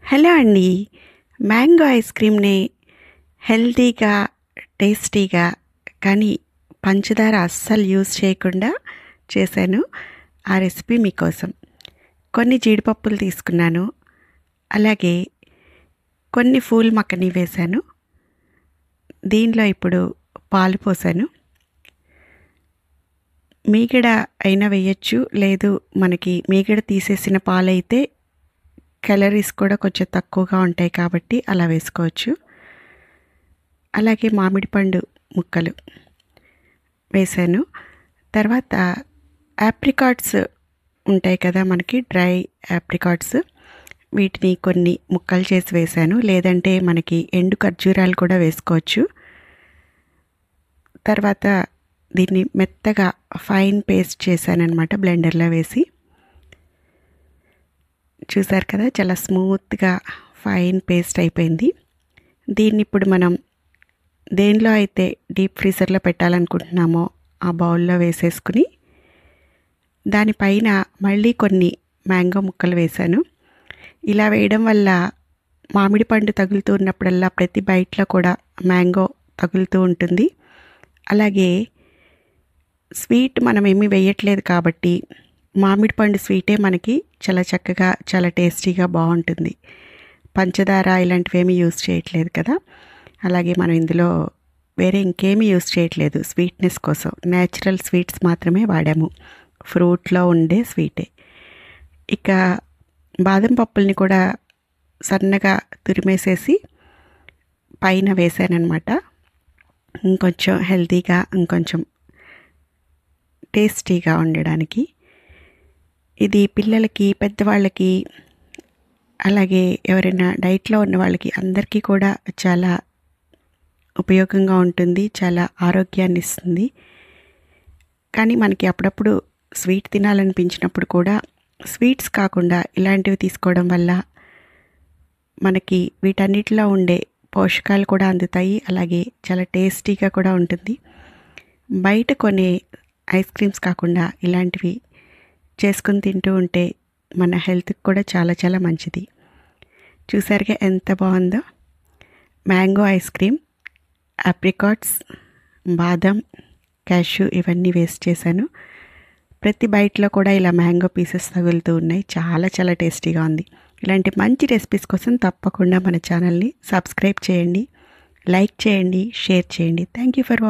Hello అండి. Mango ice క్రీమ్‌ని హెల్తీగా, టేస్టీగా కానీ పంచదార అస్సలు యూజ్ చేయకుండా చేశాను. ఆ రెసిపీ మీకోసం. కొన్ని జీడిపప్పులు తీసుకున్నాను. అలాగే కొన్ని ఫూల్ మక్కని వేశాను. దీనిలో ఇప్పుడు పాలు పోసాను. మీగడ అయినా వేయొచ్చు. లేదు మనకి మీగడ తీసేసిన పాలైతే క్యాలరీస్ కూడా కొంచెం తక్కువగా ఉంటాయి కాబట్టి అలా వేసుకోవచ్చు. అలాగే మామిడి పండు ముక్కలు వేశాను. తర్వాత యాప్రికాట్స్ ఉంటాయి కదా మనకి, డ్రై యాప్రికాట్స్, వీటిని కొన్ని ముక్కలు చేసి వేశాను. లేదంటే మనకి ఎండు ఖర్జూరాలు కూడా వేసుకోవచ్చు. తర్వాత దీన్ని మెత్తగా ఫైన్ పేస్ట్ చేశానన్నమాట బ్లెండర్లో వేసి. చూసారు కదా, చాలా స్మూత్గా ఫైన్ పేస్ట్ అయిపోయింది. దీన్ని ఇప్పుడు మనం దేనిలో అయితే డీప్ ఫ్రీజర్లో పెట్టాలనుకుంటున్నామో ఆ బౌల్లో వేసేసుకుని దానిపైన మళ్ళీ కొన్ని మ్యాంగో ముక్కలు వేశాను. ఇలా వేయడం వల్ల మామిడి పండు తగులుతూ ఉన్నప్పుడల్లా ప్రతి బైట్లో కూడా మ్యాంగో తగులుతూ ఉంటుంది. అలాగే స్వీట్ మనం ఏమీ వేయట్లేదు కాబట్టి మామిడి పండు స్వీటే మనకి చాలా చక్కగా, చాలా టేస్టీగా బాగుంటుంది. పంచదార ఇలాంటివి ఏమీ యూజ్ చేయట్లేదు కదా. అలాగే మనం ఇందులో వేరే ఇంకేమీ యూజ్ చేయట్లేదు. స్వీట్నెస్ కోసం న్యాచురల్ స్వీట్స్ మాత్రమే వాడాము. ఫ్రూట్లో ఉండే స్వీటే. ఇక బాదం పప్పుల్ని కూడా సన్నగా తురిమేసేసి పైన వేసానన్నమాట. ఇంకొంచెం హెల్తీగా, ఇంకొంచెం టేస్టీగా ఉండడానికి. ఇది పిల్లలకి, పెద్దవాళ్ళకి, అలాగే ఎవరైనా డైట్లో ఉన్న వాళ్ళకి అందరికీ కూడా చాలా ఉపయోగంగా ఉంటుంది. చాలా ఆరోగ్యాన్ని ఇస్తుంది. కానీ మనకి అప్పుడప్పుడు స్వీట్ తినాలనిపించినప్పుడు కూడా స్వీట్స్ కాకుండా ఇలాంటివి తీసుకోవడం వల్ల మనకి వీటన్నిటిలో ఉండే పోషకాలు కూడా అందుతాయి. అలాగే చాలా టేస్టీగా కూడా ఉంటుంది. బయట కొనే ఐస్ క్రీమ్స్ కాకుండా ఇలాంటివి చేసుకుని తింటూ ఉంటే మన హెల్త్కి కూడా చాలా చాలా మంచిది. చూసారుగా ఎంత బాగుందో. మ్యాంగో ఐస్ క్రీమ్, ఆప్రికాట్స్, బాదం, క్యాష్యూ ఇవన్నీ వేస్ట్ చేశాను. ప్రతి బైట్లో కూడా ఇలా మ్యాంగో పీసెస్ తగులుతూ ఉన్నాయి. చాలా చాలా టేస్టీగా ఉంది. ఇలాంటి మంచి రెసిపీస్ కోసం తప్పకుండా మన ఛానల్ని సబ్స్క్రైబ్ చేయండి, లైక్ చేయండి, షేర్ చేయండి. Thank you for watching.